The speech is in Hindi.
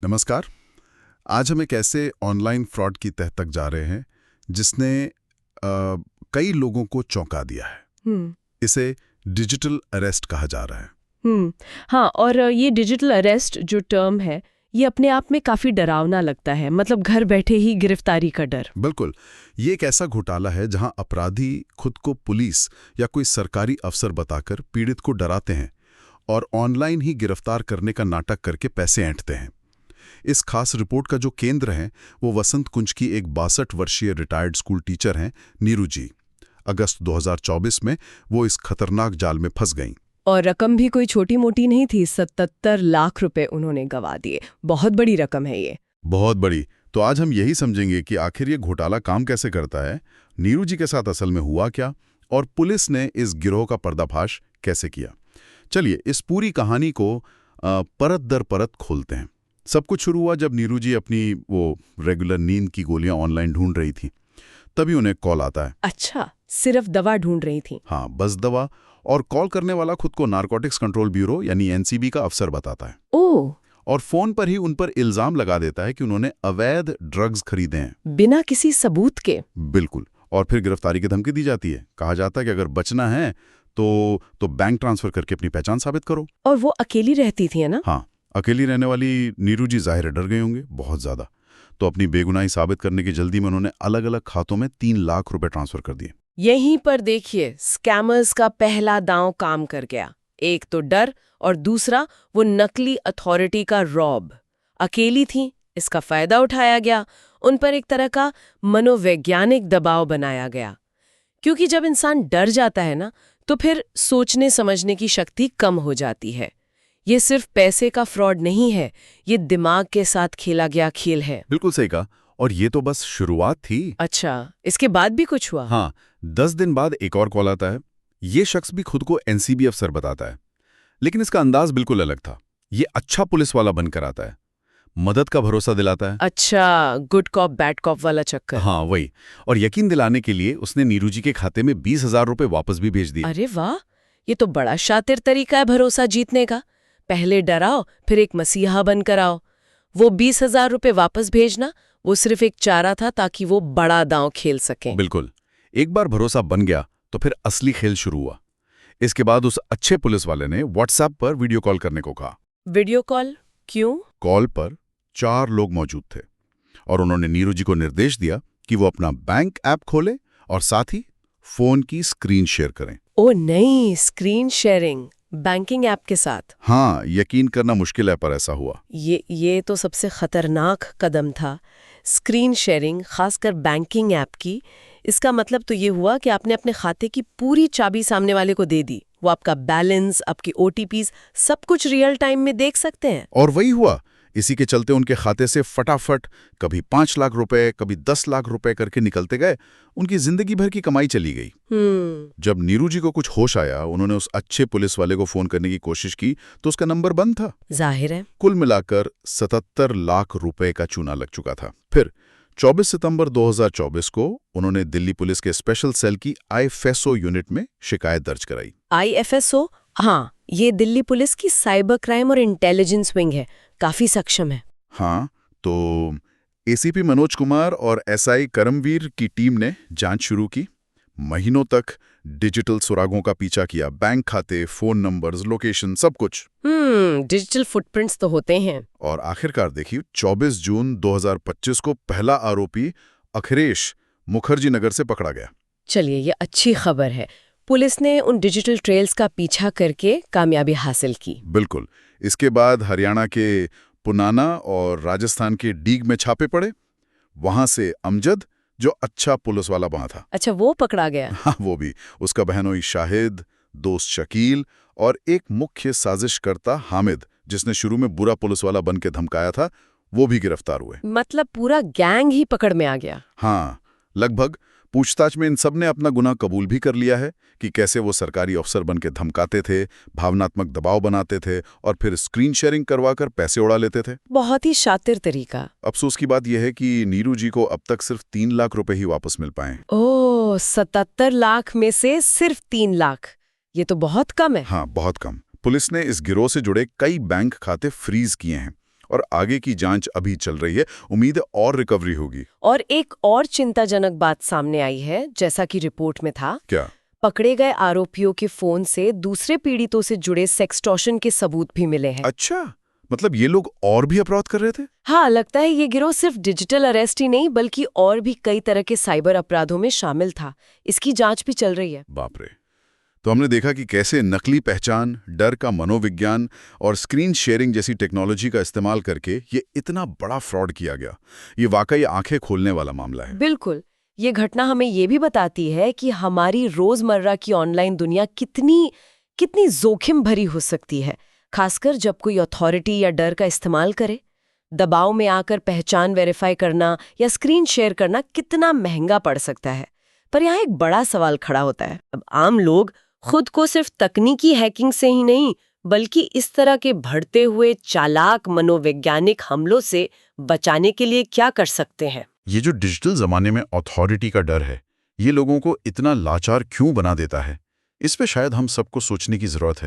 नमस्कार। आज हम एक ऐसे ऑनलाइन फ्रॉड की तह तक जा रहे हैं जिसने कई लोगों को चौंका दिया है। हम्म। इसे डिजिटल अरेस्ट कहा जा रहा है। हम्म। हाँ, और ये डिजिटल अरेस्ट जो टर्म है, ये अपने आप में काफी डरावना लगता है। मतलब घर बैठे ही गिरफ्तारी का डर। बिल्कुल, ये एक ऐसा घोटाला है जहां अपराधी खुद को पुलिस या कोई सरकारी अफसर बताकर पीड़ित को डराते हैं और ऑनलाइन ही गिरफ्तार करने का नाटक करके पैसे ऐंठते हैं। इस खास रिपोर्ट का जो केंद्र है वो वसंत कुंज की एक 62 वर्षीय रिटायर्ड स्कूल टीचर हैं, नीरू जी। अगस्त 2024 में वो इस खतरनाक जाल में फंस गईं। और रकम भी कोई छोटी मोटी नहीं थी। 77 लाख रुपए उन्होंने गंवा दिए। बहुत बड़ी रकम है ये। बहुत बड़ी। तो आज हम यही समझेंगे कि आखिर ये घोटाला काम कैसे करता है, नीरू जी के साथ असल में हुआ क्या और पुलिस ने इस गिरोह का पर्दाफाश कैसे किया। चलिए इस पूरी कहानी को परत दर परत खोलते हैं। सब कुछ शुरू हुआ जब नीरू जी अपनी वो रेगुलर नींद की गोलियां ऑनलाइन ढूंढ रही थी। तभी उन्हें कॉल आता है। अच्छा, सिर्फ दवा ढूंढ रही थी? हाँ, बस दवा। और कॉल करने वाला खुद को नारकोटिक्स कंट्रोल ब्यूरो यानी एनसीबी का अफसर बताता है। ओह। और फोन पर ही उन पर इल्जाम लगा देता है कि उन्होंने अवैध ड्रग्स खरीदे हैं। बिना किसी सबूत के? बिल्कुल। और फिर गिरफ्तारी की धमकी दी जाती है। कहा जाता है कि अगर बचना है तो बैंक ट्रांसफर करके अपनी पहचान साबित करो। और वो अकेली रहती थी, है ना? हाँ, अकेली रहने वाली नीरू जी जाहिर है डर गए होंगे बहुत ज्यादा। तो अपनी बेगुनाही साबित करने की जल्दी में उन्होंने अलग अलग खातों में 3 लाख रुपए ट्रांसफर कर दिए। यहीं पर देखिए, स्कैमर्स का पहला दांव काम कर गया। एक तो डर, और दूसरा वो नकली अथॉरिटी का रौब। अकेली थी, इसका फायदा उठाया गया। उन पर एक तरह का मनोवैज्ञानिक दबाव बनाया गया, क्योंकि जब इंसान डर जाता है ना, तो फिर सोचने समझने की शक्ति कम हो जाती है। ये सिर्फ पैसे का फ्रॉड नहीं है, ये दिमाग के साथ खेला गया खेल है। बिल्कुल सही कहा। और ये तो बस शुरुआत थी। अच्छा, इसके बाद भी कुछ हुआ? हाँ, 10 दिन बाद एक और कॉल आता है। ये शख्स भी खुद को एनसीबी अफसर बताता है, लेकिन इसका अंदाज बिल्कुल अलग था। ये अच्छा पुलिस वाला बनकर आता है, मदद का भरोसा दिलाता है। अच्छा, गुड कॉप बैड कॉप वाला चक्कर। हाँ, वही। और यकीन दिलाने के लिए उसने नीरू जी के खाते में 20,000 रुपए वापस भी भेज दिए। अरे वाह, ये तो बड़ा शातिर तरीका है भरोसा जीतने का। पहले डराओ, फिर एक मसीहा बनकर आओ। वो 20,000 रुपए वापस भेजना, वो सिर्फ एक चारा था ताकि वो बड़ा दांव खेल सकें। बिल्कुल। एक बार भरोसा बन गया तो फिर असली खेल शुरू हुआ। इसके बाद उस अच्छे पुलिस वाले ने व्हाट्सएप पर वीडियो कॉल करने को कहा। वीडियो कॉल क्यों? कॉल पर 4 लोग मौजूद थे और उन्होंने नीरू जी को निर्देश दिया कि वो अपना बैंक ऐप खोले और साथ ही फोन की स्क्रीन शेयर करें। ओ नहीं, स्क्रीन शेयरिंग बैंकिंग ऐप के साथ? हाँ, यकीन करना मुश्किल है पर ऐसा हुआ। ये तो सबसे खतरनाक कदम था। स्क्रीन शेयरिंग, खासकर बैंकिंग ऐप की। इसका मतलब तो ये हुआ कि आपने अपने खाते की पूरी चाबी सामने वाले को दे दी। वो आपका बैलेंस, आपकी ओटीपीज, सब कुछ रियल टाइम में देख सकते हैं। और वही हुआ। इसी के चलते उनके खाते से फटाफट कभी 5 लाख रुपए, कभी 10 लाख रुपए करके निकलते गए। उनकी जिंदगी भर की कमाई चली गई। जब नीरू जी को कुछ होश आया, उन्होंने उस अच्छे पुलिस वाले को फोन करने की कोशिश की तो उसका नंबर बंद था। जाहिर है। कुल मिलाकर 77 लाख रुपए का चूना लग चुका था। फिर 24 सितंबर 2024 को उन्होंने दिल्ली पुलिस के स्पेशल सेल की आईएफएसओ यूनिट में शिकायत दर्ज कराई। आईएफएसओ? हाँ, ये दिल्ली पुलिस की साइबर क्राइम और इंटेलिजेंस विंग है। काफी सक्षम है। हाँ, तो एसीपी मनोज कुमार और एसआई करमवीर की टीम ने जांच शुरू की। महीनों तक डिजिटल सुरागों का पीछा किया। बैंक खाते, फोन नंबर्स, लोकेशन, सब कुछ। डिजिटल फुटप्रिंट्स तो होते हैं। और आखिरकार देखिए, 24 जून 2025 को पहला आरोपी अखिलेश मुखर्जी नगर से पकड़ा गया। चलिए, ये अच्छी खबर है। पुलिस ने उन डिजिटल ट्रेल्स का पीछा करके कामयाबी हासिल की। बिल्कुल। इसके बाद हरियाणा के पुनाना और राजस्थान के डीग में छापे पड़े। वहां से अमजद, जो अच्छा पुलिस वाला वहां था। अच्छा, वो पकड़ा गया? हाँ, वो भी। उसका बहनोई शाहिद, दोस्त शकील और एक मुख्य साजिशकर्ता हामिद, जिसने शुरू में बुरा पुलिस वाला बन के धमकाया था, वो भी गिरफ्तार हुए। मतलब पूरा गैंग ही पकड़ में आ गया? हाँ, लगभग। पूछताछ में इन सब ने अपना गुनाह कबूल भी कर लिया है कि कैसे वो सरकारी अफसर बन के धमकाते थे, भावनात्मक दबाव बनाते थे और फिर स्क्रीन शेयरिंग करवाकर पैसे उड़ा लेते थे। बहुत ही शातिर तरीका। अफसोस की बात यह है कि नीरू जी को अब तक सिर्फ 3 लाख रुपए ही वापस मिल पाए। ओह, 77 लाख में से सिर्फ 3 लाख? ये तो बहुत कम है। हाँ, बहुत कम। पुलिस ने इस गिरोह से जुड़े कई बैंक खाते फ्रीज किए हैं और आगे की जांच अभी चल रही है। उम्मीद है और रिकवरी होगी। और एक और चिंताजनक बात सामने आई है, जैसा कि रिपोर्ट में था। क्या? पकड़े गए आरोपियों के फोन से दूसरे पीड़ितों से जुड़े सेक्सटॉर्शन के सबूत भी मिले हैं। अच्छा, मतलब ये लोग और भी अपराध कर रहे थे? हाँ, लगता है ये गिरोह सिर्फ डिजिटल अरेस्ट ही नहीं बल्कि और भी कई तरह के साइबर अपराधों में शामिल था। इसकी जांच भी चल रही है। बाप रे। तो हमने देखा कि कैसे नकली पहचान, डर का मनोविज्ञान और स्क्रीन शेयरिंग जैसी टेक्नोलॉजी का इस्तेमाल करके ये इतना बड़ा फ्रॉड किया गया। ये वाकई आंखें खोलने वाला मामला है। बिल्कुल। ये घटना हमें ये भी बताती है कि हमारी रोजमर्रा की ऑनलाइन दुनिया कितनी जोखिम भरी हो सकती है, खासकर जब कोई अथॉरिटी या डर का इस्तेमाल करे। दबाव में आकर पहचान वेरीफाई करना या स्क्रीन शेयर करना कितना महंगा पड़ सकता है। पर यहाँ एक बड़ा सवाल खड़ा होता है। अब आम लोग खुद को सिर्फ तकनीकी हैकिंग से ही नहीं बल्कि इस तरह के बढ़ते हुए चालाक मनोवैज्ञानिक हमलों से बचाने के लिए क्या कर सकते हैं? ये जो डिजिटल जमाने में अथॉरिटी का डर है, ये लोगों को इतना लाचार क्यों बना देता है? इस पे शायद हम सबको सोचने की जरूरत है।